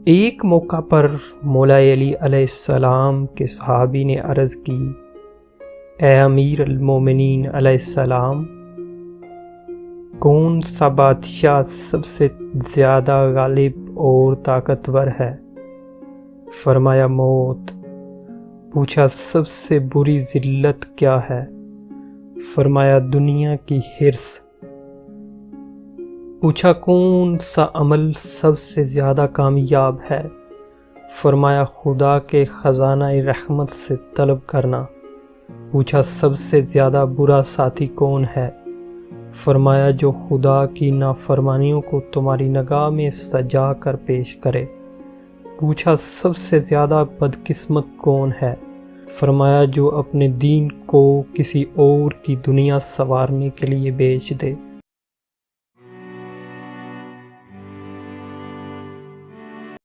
ایک موقع پر مولا علی علیہ السلام کے صحابی نے عرض کی، اے امیر المومنین علیہ السلام، کون سا بادشاہ سب سے زیادہ غالب اور طاقتور ہے؟ فرمایا موت۔ پوچھا سب سے بری ذلت کیا ہے؟ فرمایا دنیا کی حرص۔ پوچھا کون سا عمل سب سے زیادہ کامیاب ہے؟ فرمایا خدا کے خزانہ رحمت سے طلب کرنا۔ پوچھا سب سے زیادہ برا ساتھی کون ہے؟ فرمایا جو خدا کی نافرمانیوں کو تمہاری نگاہ میں سجا کر پیش کرے۔ پوچھا سب سے زیادہ بدقسمت کون ہے؟ فرمایا جو اپنے دین کو کسی اور کی دنیا سنوارنے کے لیے بیچ دے۔